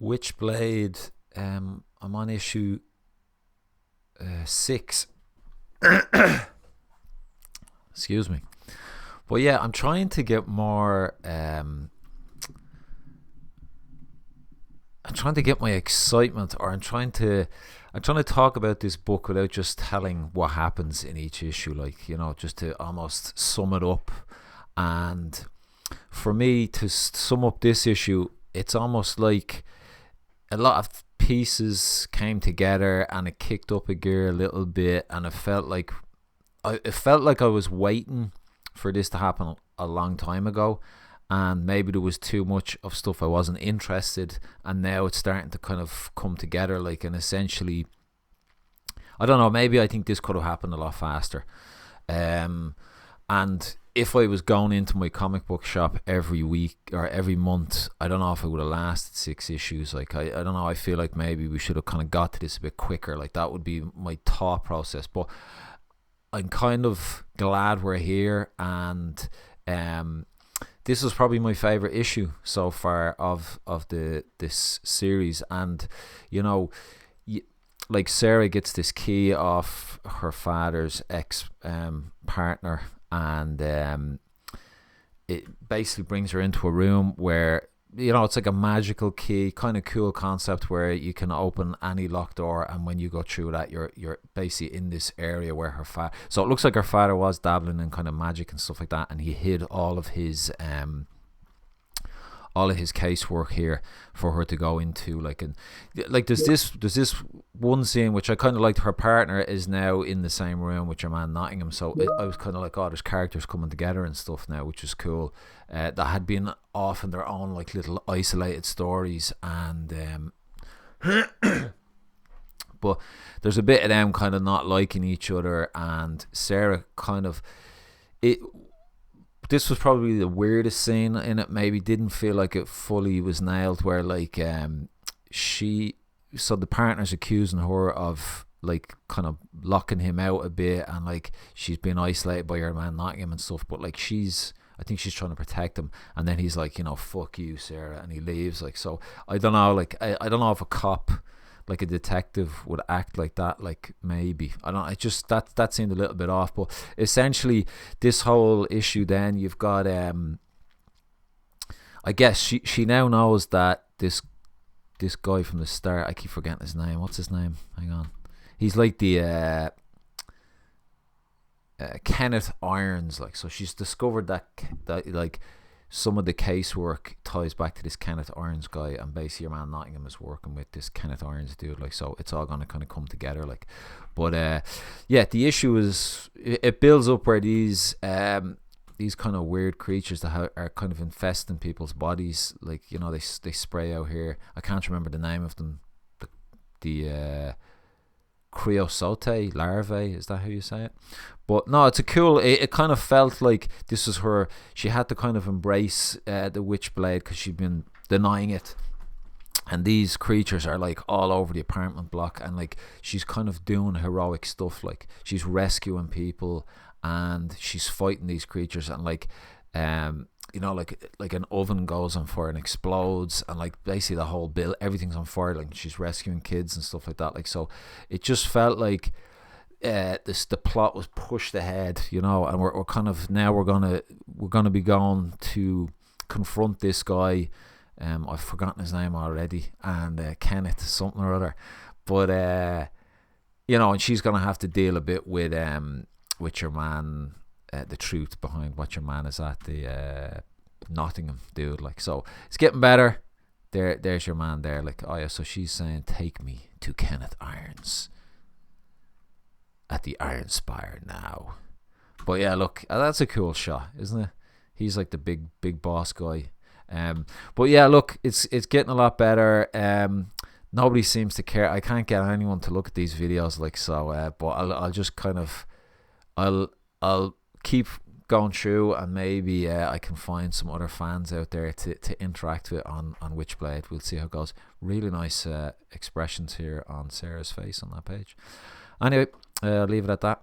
WitchBlade. I'm on issue 6. Excuse me. But yeah, I'm trying to get more. I'm trying to get my excitement, or I'm trying to talk about this book without just telling what happens in each issue. Like, just to almost sum it up. And for me to sum up this issue, it's almost like a lot of pieces came together and it kicked up a gear a little bit, and it felt like I was waiting for this to happen a long time ago, and maybe there was too much of stuff I wasn't interested, and now it's starting to kind of come together, like, and essentially, I don't know, maybe I think this could have happened a lot faster. And if I was going into my comic book shop every week or every month, I don't know if it would have lasted 6 issues. Like, I don't know, I feel like maybe we should have kind of got to this a bit quicker. Like, that would be my thought process. But I'm kind of glad we're here, and this is probably my favorite issue so far of this series. And like, Sarah gets this key off her father's ex partner, and it basically brings her into a room where, it's like a magical key, kind of cool concept, where you can open any locked door, and when you go through that, you're basically in this area where her father. So it looks like her father was dabbling in kind of magic and stuff like that, and he hid all of his casework here for her to go into. Like, and like, there's this one scene which I kind of liked. Her partner is now in the same room with your man Nottingham, so I was kind of like, oh, there's characters coming together and stuff now, which is cool. That had been off in their own, like, little isolated stories, and but there's a bit of them kind of not liking each other, and Sarah kind of this was probably the weirdest scene in it. Maybe didn't feel like it fully was nailed, where, like, so the partner's accusing her of, like, kind of locking him out a bit, and, like, she's been isolated by her man Nottingham and stuff, but, like, I think she's trying to protect him, and then he's like, fuck you, Sarah, and he leaves. Like, so I don't know, like, I don't know if a cop, like a detective, would act like that. Like, maybe, I don't know, it just, that seemed a little bit off. But essentially, this whole issue, then you've got I guess she now knows that this guy from the start, I keep forgetting his name. What's his name? Hang on. He's like the Kenneth Irons. Like, so she's discovered that like some of the casework ties back to this Kenneth Irons guy, and basically your man Nottingham is working with this Kenneth Irons dude. Like, so it's all gonna kind of come together. Like, but yeah, the issue is, it builds up where these kind of weird creatures that are kind of infesting people's bodies. Like, they spray out here. I can't remember the name of them. The creosote larvae, is that how you say it? But no, it's a cool, it kind of felt like this was her, she had to kind of embrace the Witchblade, because she'd been denying it, and these creatures are, like, all over the apartment block, and, like, she's kind of doing heroic stuff. Like, she's rescuing people, and she's fighting these creatures, and, like, like an oven goes on fire and explodes, and, like, basically the whole bill, everything's on fire. Like, she's rescuing kids and stuff like that. Like, so it just felt like the plot was pushed ahead, and we're kind of, now we're gonna be going to confront this guy. I've forgotten his name already, and Kenneth something or other, but and she's gonna have to deal a bit with your man, the truth behind what your man is at, the Nottingham dude. Like, so it's getting better. There's your man there. Like, oh yeah, so she's saying, take me to Kenneth Irons at the Iron Spire now. But yeah, look, that's a cool shot, isn't it? He's like the big boss guy. But yeah, look, it's getting a lot better. Nobody seems to care. I can't get anyone to look at these videos, like, so. But I'll just kind of, I'll keep going through, and maybe I can find some other fans out there to interact with on WitchBlade. We'll see how it goes. Really nice expressions here on Sarah's face on that page. Anyway, I'll leave it at that.